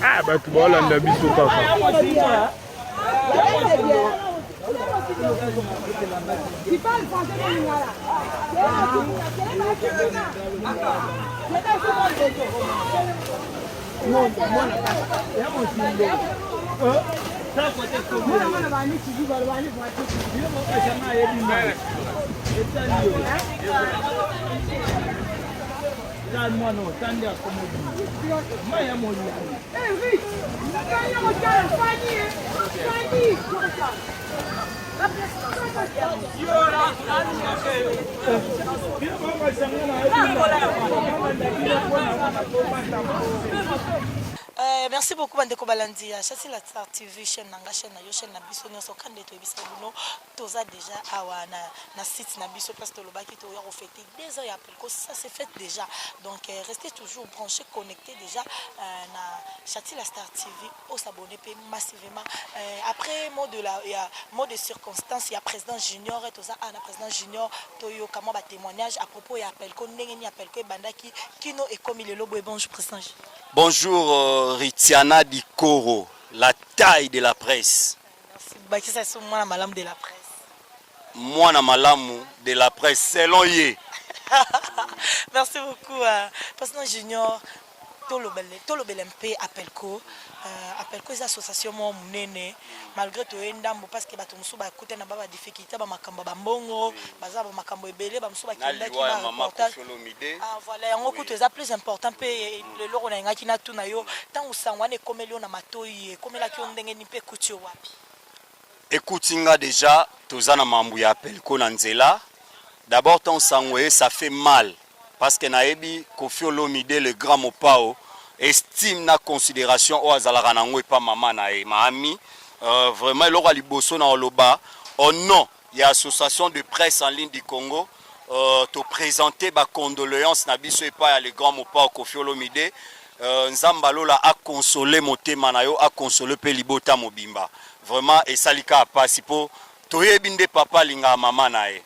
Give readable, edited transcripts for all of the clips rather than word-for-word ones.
Ah, bah tu vois, là, on a bis au caca. Merci beaucoup Bandeko Balandi. Chassi la Star TV chaîne nanga chaîne na yo chaîne na biso nyoso kande to ebisa buno toza déjà awa na site na biso parce que le baki to ya fêter 2 ans et après ça c'est fait déjà. Donc restez toujours branchés connectés déjà na Chassi la Star TV au s'abonner massivement. Après mot de circonstance il y a président junior et toza na président junior to yo kama ba témoignage à propos ya appel ko ndenge ni appel ko bandaki kino et comme le lobo bonjour président. Bonjour Ritiana Dikoro, la taille de la presse. Merci. C'est moi malam de la presse. Moi malamu de la presse, selon Yé. Merci beaucoup. Président Junior, Tolobelmp Appelco. Appelco est association monene malgré tout endambo parce que bato musuba écouter na baba difficulté ba makambo ba mbongo baza ba makambo ebele ba musuba kenda ki ba reportage ah voilà yango kutu eza plus important pe le loro na ngaki na tuna yo tant usangwa ne komeli na matoyi komela ki ondenge ni pe kutu wapi écoutinga déjà tozana mambu ya Appelco na nzela d'abord tant sangwe ça fait mal parce que naebi Koffi Olomide le grand mopao estime na considération au azalaka nango et pas maman na e mami vraiment loko liboso na oloba au nom il y a association de presse en ligne du Congo te présenter ba condoléances na biso et pas le grand mopao Koffi Olomide nzambalola a consoler motema na yo a consoler pe libota mobimba vraiment et salika pasi po toyebinde papa linga maman na e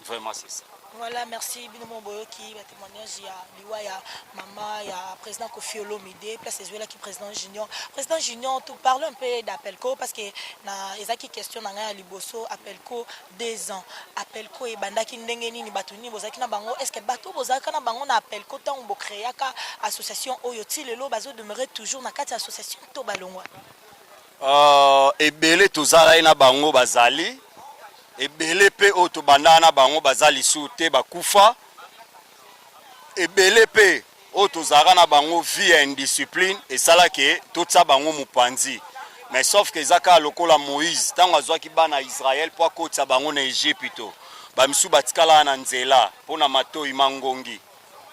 vraiment c'est ça. Voilà, merci Binomo Boyoki, le témoignage, il y a Liwa, il y a Maman, il y a président Koffi Olomide, place les là qui président junior. Président junior, tu parles un peu d'Appelco parce que na ezaki question na liboso Appelco 2 ans. Appelco et bandaki ndenge nini batuni bozaki na bango est-ce que bato bozaka na bango na Appelco tant bo créaka association oyoti lelo bazo demeurer toujours na kati association to balongwa. Ebele tozala na bango bazali ebele pe oto bandana bango bazali soute bakufa ebele pe oto zara na bango vie indiscipline et sala ke totsa bango mupanzi mais sauf que zaka lokola Moïse tango azwaki bana Israël po akotsa bango na Egypte ba misu batikala na nzela pona mato imangongi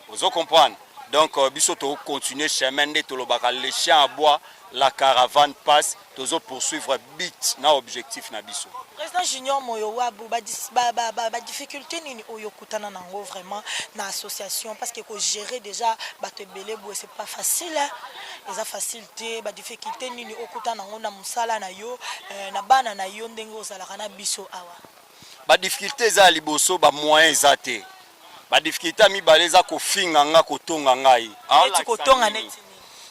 ozo comprendre donc biso to continuer chemin de tolobaka les chiens à bois la caravane passe tozo poursuivre but na objectif na biso. Président Junior Moyo Wabu ba difficulté nini oyo kutana nango vraiment na association parce que ko gérer déjà bato belé bo c'est pas facile les facilité ba difficulté nini okutana nango na musala na yo na bana na yo ndenge ozalaka na biso awa ba difficulté za liboso ba moyens zate ba difficulté mi baleza ko finga nga ko tonga ngai tu ko tonga neti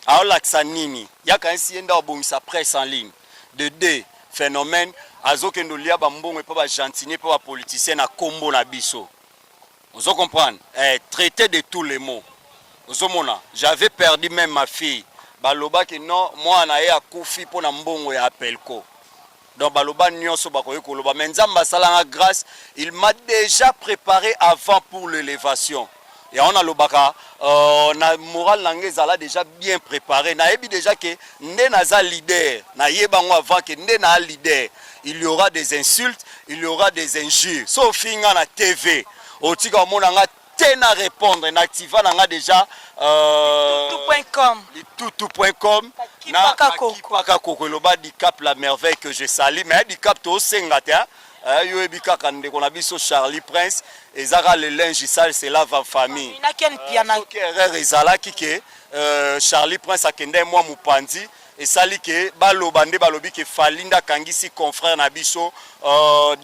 alors l'accent nini yaka ainsi enda obomisa presse en ligne de deux phénomènes azokendo lia ba mbongo et pas ba gentinier pas ba politicien na kombo na biso vous comprendre traiter de tous les mots vous mona j'avais perdu même ma fille baloba que non moi na ya kufi pour na mbongo ya Appelco donc baloba nyonso bakoye koloba mais nzamba salanga grâce il m'a déjà préparé avant pour l'élévation. Et on a le baka, na moral langais là déjà bien préparé. Na ebi déjà que ndé naza leader, na yebango avant que ndé na leader, il y aura des insultes, il y aura des injures. Sauf finga na TV, otika monanga te na répondre na activa nanga déjà tout.com tout.com na Kipaka Koko loba Dicap la merveille que je salue mais Dicap to senga te yo ebika kande kona biso Charlie Prince ezaka le linge sale c'est la famille ki erreur ezalaki ke Charlie Prince akende moi mupandi esali ke baloba nde balobi ke falinda kangisi confrère na biso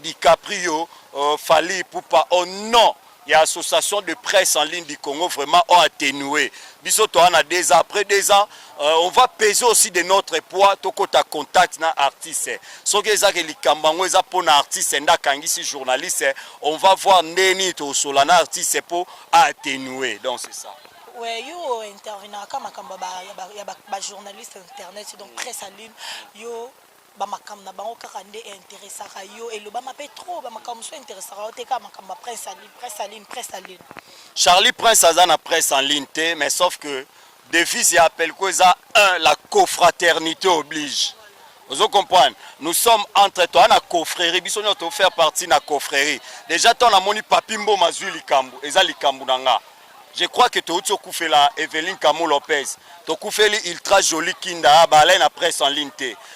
DiCaprio Fali Ipupa au nom il y a association de presse en ligne du Congo vraiment ont atténué. Biso to ana 2 ans après 2 ans on va peser aussi de notre poids toko ta contact na artiste. So que ezaka likambango eza pona artiste nda kangisi journaliste on va voir neni to solana artiste pour atténuer. Donc c'est ça. Ouais, yo intervenant comme ba journaliste internet donc presse en ligne yo ba makam na bango kaka nde intéressaka yo et le ba mapé trop ba makam so intéressaka te ka makam presse en ligne. Charlie Prince a na presse en ligne te mais sauf que devise y appelle quoi ça la cofraternité oblige. Vous comprenez? Nous sommes entre toi na confrérie biso nous faire partie na confrérie. Déjà ton a moni papimbo mazui likambu eza likambu nanga. Je crois que tu as fait la Evelyne Camo Lopez. Tu as fait ultra joli kinda balai na presse en ligne.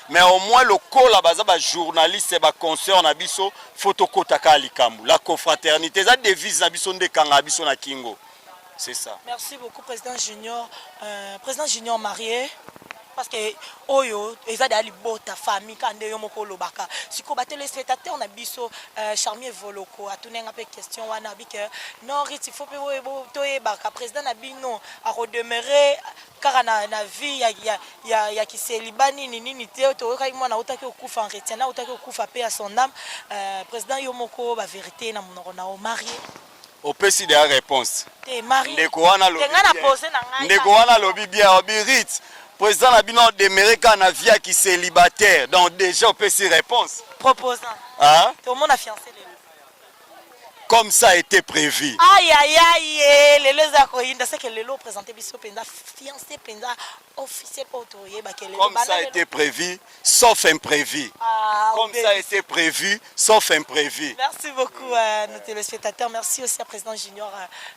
Mais au moins le col la journaliste et concert na biso photokotaka likambu. La confraternité ça devise na biso nde kanga biso na kingo. C'est ça. Merci beaucoup président Junior marié. Parce que oyo ezali ali bota famille kande yo moko lobaka siko ba téléspectateur na biso Charmier Voloko atunenga pe question wana bike non il faut pe to e baka président na bino a redemeurer car na vie ya kiselibani nini te to ka mwana utaki okufa en retien utaki okufa pe à son âme président yo moko ba vérité na monoko na o marié au pesi de la réponse te marié ndeko wana lobi bien obirit président Abino demeuré na vie qui célibataire donc déjà on peut s'y réponse proposant hein tout le monde a fiancé les comme ça a été prévu. Aïe aïe aïe les zakoyinda c'est que le lot présenté biso penza fiancé penza officiel pour toyer ba kele comme ça a été prévu sauf imprévu. Comme ça a été prévu sauf imprévu. Merci beaucoup nos téléspectateurs, merci aussi à président Junior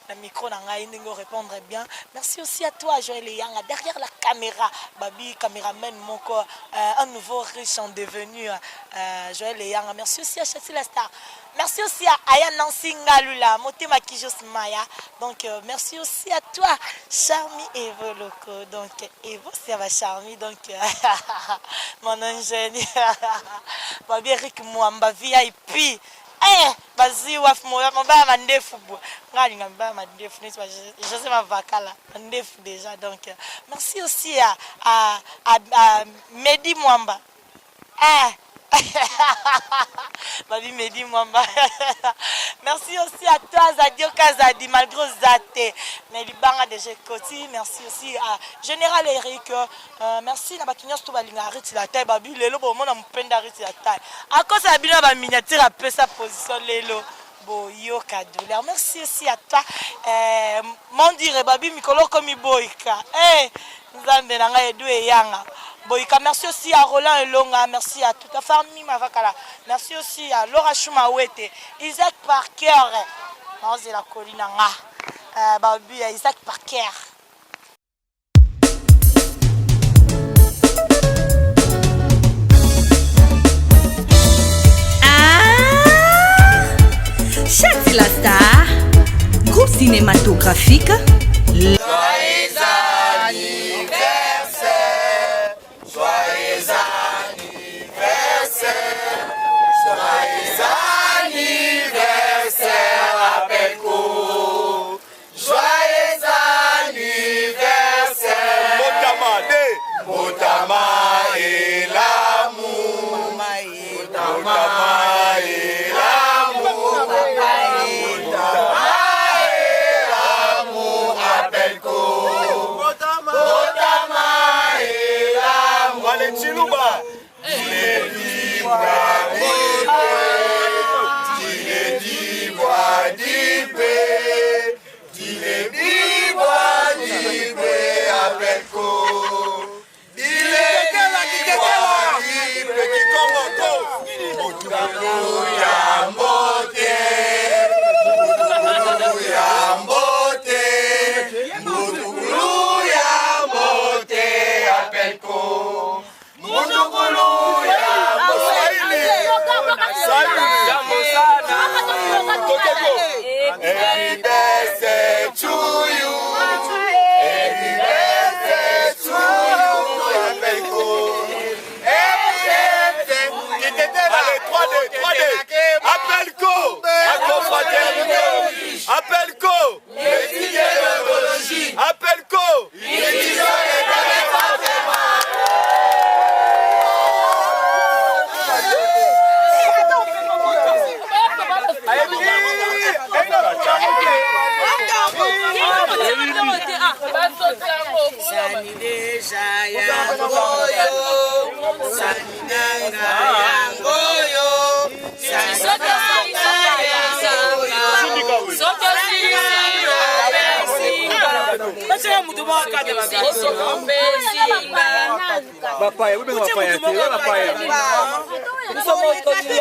la micro nanga indingo répondre bien. Merci aussi à toi Joël Yanga derrière la caméra babi caméraman moko un nouveau riche en devenu Joël Yanga. Merci aussi à Chassi la star. Merci aussi à Aya Nancy Ngalula, Motema Kijos Maya. Donc merci aussi à toi, Charmy Evo Loco. Donc Evo, ça va Charmy. Donc mon ingénieur, Babi Eric Mwamba VIP. Eh, Bazi Waf Moya, Mba Mandefu. Ngali Mba Mandefu, je sais ma vakala, Mandefu déjà. Donc merci aussi à Mehdi Mwamba. Babi Mehdi Mwamba. Merci aussi à toi Zadio Kazadi malgré Zate mais libanga de Jekoti. Merci aussi à Général Eric. Merci na bakinya sto balinga ariti la taille babi lelo bo mona mpenda ariti la taille. À cause de la bina ba miniature a peu sa position lelo. Bo yo kadouleur. Merci aussi à toi mon dire babi mikolo komi boika. Nzambe na nga edu e yanga. Boika, merci aussi à Roland Elonga, merci à toute la famille Mavakala, merci aussi à Laura Choumawete, Isaac Parker, c'est la colline Babi, Isaac Parker. Chati la star, groupe cinématographique. Yambo Papaya, vous papaya, papaya. Nous sommes autorisés.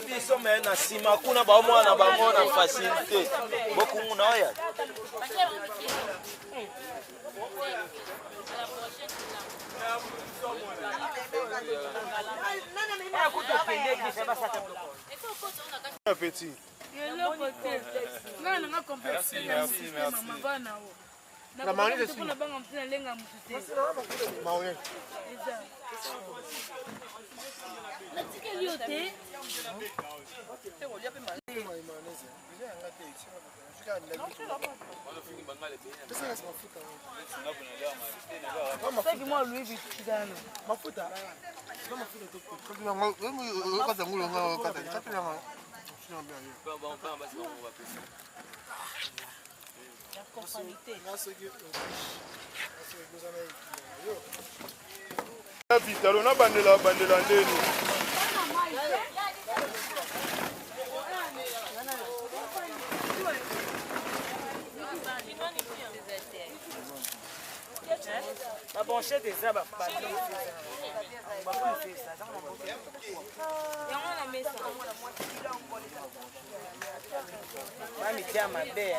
Biso me na sima kuna ba mwana ba mwana facilité boku muna oya Petit. La mariée de Sina. Mariée. Vitalo na bandela ndeni. La banchette des arbres. Mami tia mabe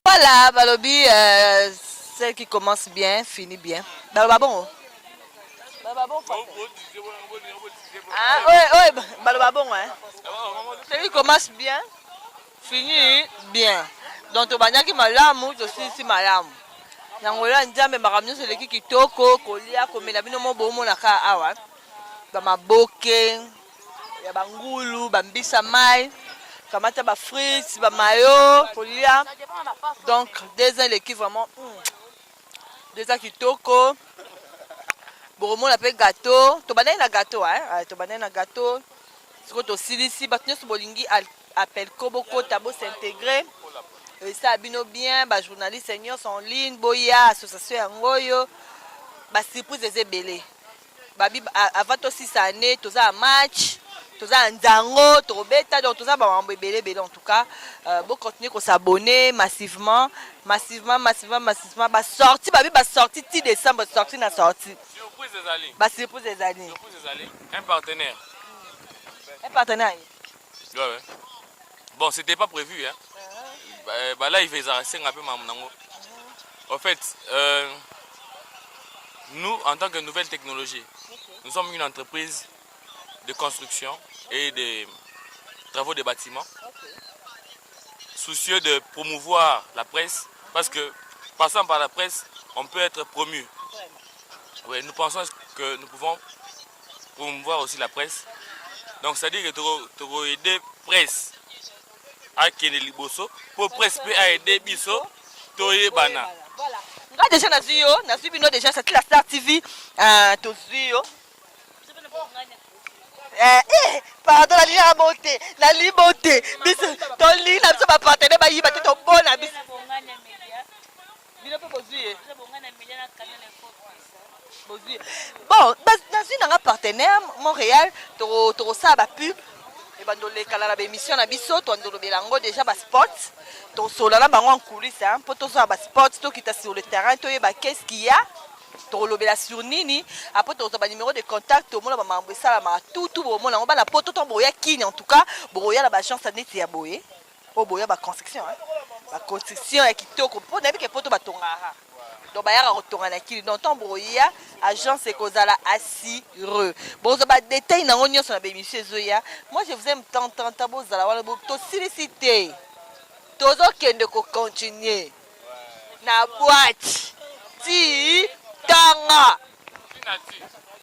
Voilà, Balobi, celle qui commence bien, finit bien. Balobabon. Balobabon, ah, oui, Balobabon, hein. Celle qui commence bien, finit bien. Donc, tu vas dire que malamu, tu sais si malamu. Nangola njambe makamnyo seleki kitoko, kolia, komela bino mo bomo na ka awa. Ba maboke, ya bangulu, bambisa mai. Kamata ba frites, ba mayo, kolia. Donc, déjà l'équipe vraiment. Déjà kitoko. Boromo la pe gâteau. To banana gâteau, hein. To banana gâteau. Ce to silisi, batnyo so bolingi appel koboko tabo s'intégrer. Et ça bino bien, ba journalistes seniors sont en ligne, boya association yangoyo. Ba surprise des belé. Babi avant to 6 années, to za match. Toza nzango, tobeta, donc toza ba mbebele bele en tout cas. Bon continuer qu'on s'abonner massivement. Ba sorti, ba sorti 10 décembre, sorti na sorti. Surprise des alliés. Ba surprise des alliés. Surprise des alliés. Un partenaire. Un partenaire. Ouais. Bon, c'était pas prévu hein. Là il fait ça un peu mamango. En fait, nous en tant que nouvelle technologie, nous sommes une entreprise de construction et de travaux de bâtiments, soucieux de promouvoir la presse, parce que passant par la presse, on peut être promu. Oui, nous pensons que nous pouvons promouvoir aussi la presse. Donc c'est-à-dire que tu vas aider presse à Keneliboso, pour presse peut aider Bisso, Toye Bana. Voilà. Déjà na suivi déjà c'est la Star TV to suyo. Pardon, la ligne à monter, la ligne montée. Ton ligne, ça va partenaire, bah il va te bon à bis. Bon, dans un partenaire Montréal, tu as la pub. Et ben les canaux d'émission na biso to ndolo belango déjà bas sport to solala bango en coulisses hein pour tous bas sport to qui ta sur le terrain to ba qu'est-ce qu'il y a to lobela sur nini après to ba numéro de contact to mona ba mambo sala ma tout bo mona ba la poto to boya kini en tout cas boya la ba chance à neti ya boye o boya ba construction hein ba construction ya kitoko po na bi ke poto ba tongara donc bayaka kotonga na kili donc tant boya agence ekozala assure bozo ba détail na onyo sur la bémission ezoya moi je vous aime tant bozala wala bo to silicité tozo kende ko continuer na boîte ti tanga